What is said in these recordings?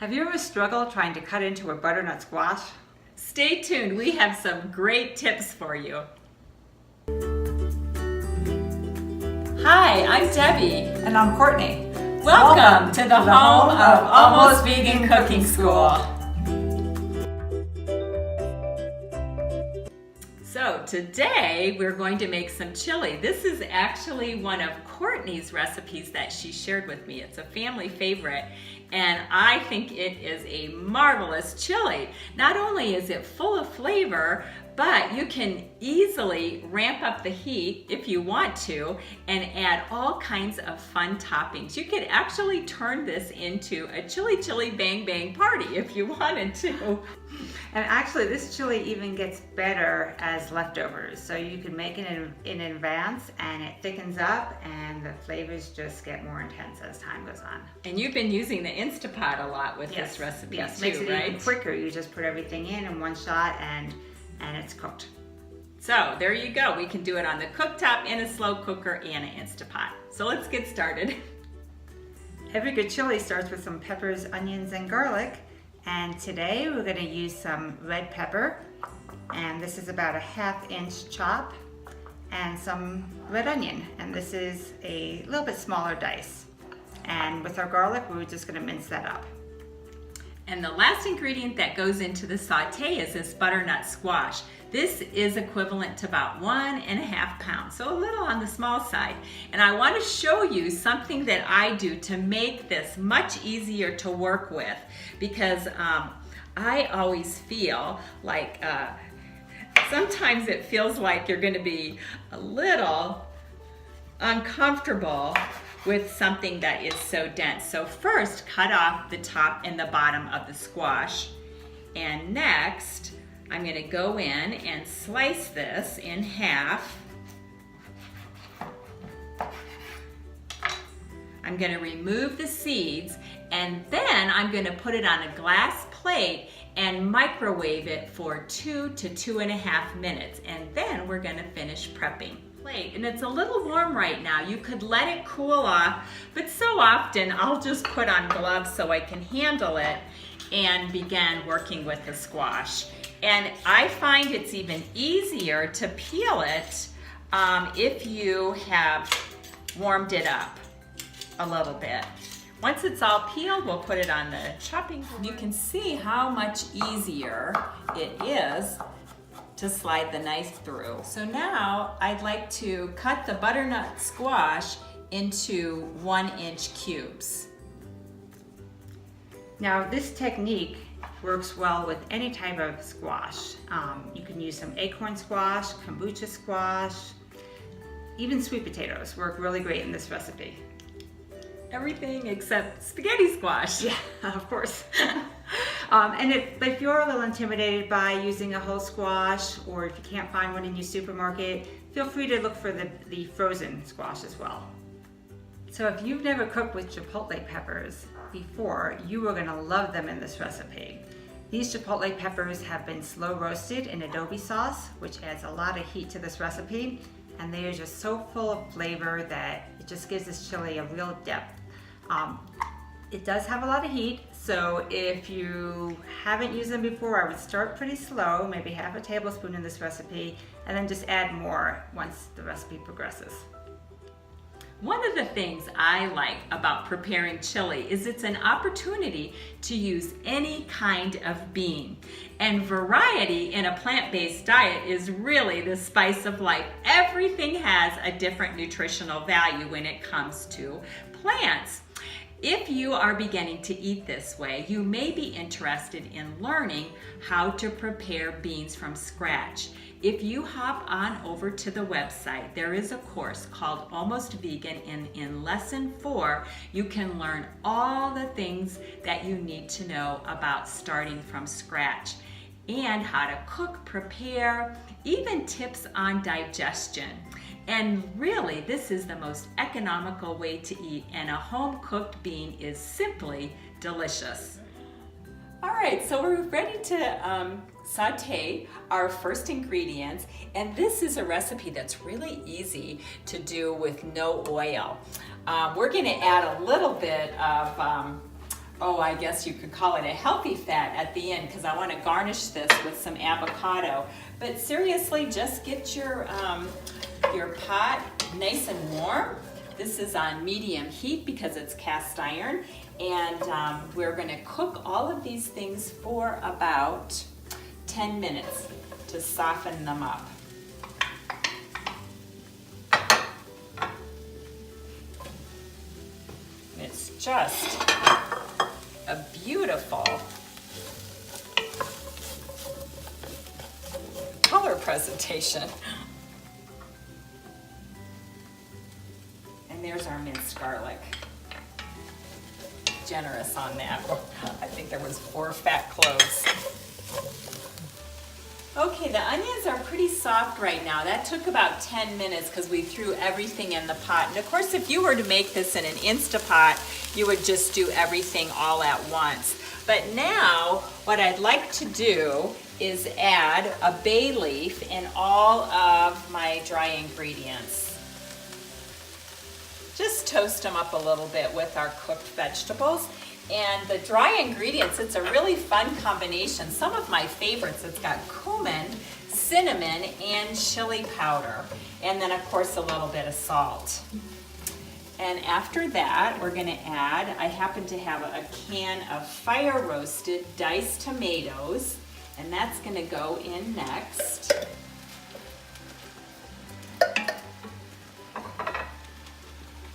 Have you ever struggled trying to cut into a butternut squash? Stay tuned, we have some great tips for you. Hi, I'm Debbie. And I'm Courtney. Welcome to the home of Almost Vegan Cooking School. So today we're going to make some chili. This is actually one of Courtney's recipes that she shared with me. It's a family favorite and I think it is a marvelous chili. Not only is it full of flavor, but you can easily ramp up the heat if you want to and add all kinds of fun toppings. You could actually turn this into a chili bang bang party if you wanted to. And actually this chili even gets better as leftovers. So you can make it in advance and it thickens up and the flavors just get more intense as time goes on. And you've been using the Instapot a lot with this recipe too, makes it right? even quicker. You just put everything in one shot and it's cooked. So there you go. We can do it on the cooktop, in a slow cooker, and an Instapot. So let's get started. Every good chili starts with some peppers, onions, and garlic. And today we're going to use some red pepper. And this is about a 1/2 inch chop. And some red onion. And this is a little bit smaller dice. And with our garlic, we're just going to mince that up. And the last ingredient that goes into the saute is this butternut squash. This is equivalent to about 1.5 pounds, so a little on the small side. And I want to show you something that I do to make this much easier to work with, because I always feel like sometimes it feels like you're going to be a little uncomfortable with something that is so dense. So first, cut off the top and the bottom of the squash. And next, I'm gonna go in and slice this in half. I'm gonna remove the seeds, and then I'm gonna put it on a glass plate and microwave it for 2 to 2.5 minutes. And then we're gonna finish prepping. And it's a little warm right now. You could let it cool off, but so often I'll just put on gloves so I can handle it and begin working with the squash. And I find it's even easier to peel it if you have warmed it up a little bit. Once it's all peeled, we'll put it on the chopping board. You can see how much easier it is to slide the knife through. So now I'd like to cut the butternut squash into 1-inch cubes. Now this technique works well with any type of squash. You can use some acorn squash, kombucha squash, even sweet potatoes work really great in this recipe. Everything except spaghetti squash. Yeah, of course. And if you're a little intimidated by using a whole squash, or if you can't find one in your supermarket, feel free to look for the frozen squash as well. So if you've never cooked with Chipotle peppers before, you are gonna love them in this recipe. These Chipotle peppers have been slow roasted in adobe sauce, which adds a lot of heat to this recipe, and they are just so full of flavor that it just gives this chili a real depth. It does have a lot of heat, so if you haven't used them before, I would start pretty slow, maybe 1/2 tablespoon in this recipe, and then just add more once the recipe progresses. One of the things I like about preparing chili is it's an opportunity to use any kind of bean. And variety in a plant-based diet is really the spice of life. Everything has a different nutritional value when it comes to plants. If you are beginning to eat this way, you may be interested in learning how to prepare beans from scratch. If you hop on over to the website, there is a course called Almost Vegan, and in lesson 4, you can learn all the things that you need to know about starting from scratch and how to cook, prepare, even tips on digestion. And really, this is the most economical way to eat, and a home-cooked bean is simply delicious. All right, so we're ready to saute our first ingredients, and this is a recipe that's really easy to do with no oil. We're gonna add a little bit of oh, I guess you could call it a healthy fat at the end, because I want to garnish this with some avocado. But seriously, just get your pot nice and warm. This is on medium heat because it's cast iron, and we're going to cook all of these things for about 10 minutes to soften them up. It's just a beautiful color presentation. And there's our minced garlic. Generous on that. I think there was 4 fat cloves. Okay, the onions are pretty soft right now. That took about 10 minutes because we threw everything in the pot. And of course, if you were to make this in an Instapot, you would just do everything all at once. But now, what I'd like to do is add a bay leaf in all of my dry ingredients. Just toast them up a little bit with our cooked vegetables. And the dry ingredients, it's a really fun combination. Some of my favorites, it's got cumin, cinnamon, and chili powder. And then of course a little bit of salt. And after that, we're gonna add, I happen to have a can of fire roasted diced tomatoes, and that's gonna go in next.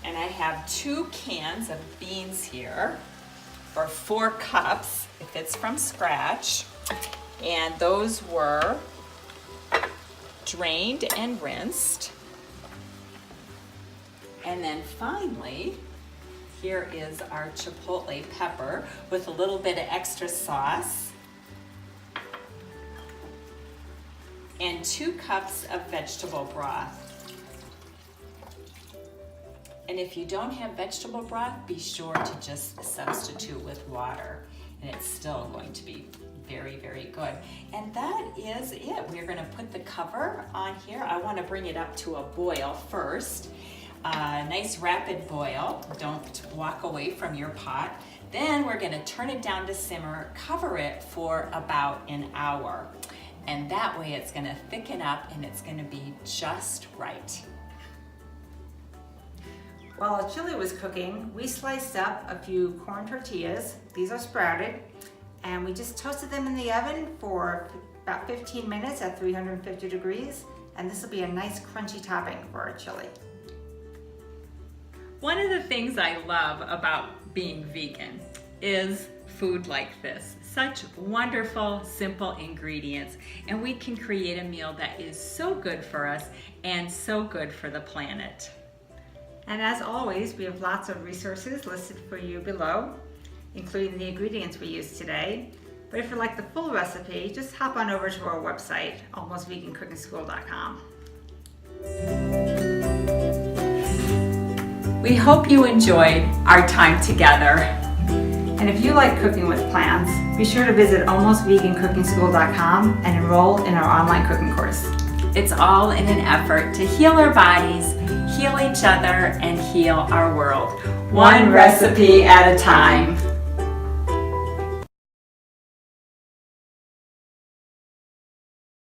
And I have 2 cans of beans here, or 4 cups if it's from scratch. And those were drained and rinsed. And then finally, here is our chipotle pepper with a little bit of extra sauce. And 2 cups of vegetable broth. And if you don't have vegetable broth, be sure to just substitute with water. And it's still going to be very, very good. And that is it. We're gonna put the cover on here. I wanna bring it up to a boil first. Nice rapid boil. Don't walk away from your pot. Then we're gonna turn it down to simmer, cover it for about an hour. And that way it's gonna thicken up and it's gonna be just right. While our chili was cooking, we sliced up a few corn tortillas. These are sprouted, and we just toasted them in the oven for about 15 minutes at 350 degrees, and this will be a nice crunchy topping for our chili. One of the things I love about being vegan is food like this. Such wonderful, simple ingredients, and we can create a meal that is so good for us and so good for the planet. And as always, we have lots of resources listed for you below, including the ingredients we used today. But if you'd like the full recipe, just hop on over to our website, almostvegancookingschool.com. We hope you enjoyed our time together. And if you like cooking with plants, be sure to visit almostvegancookingschool.com and enroll in our online cooking course. It's all in an effort to heal our bodies, heal each other, and heal our world. One recipe at a time.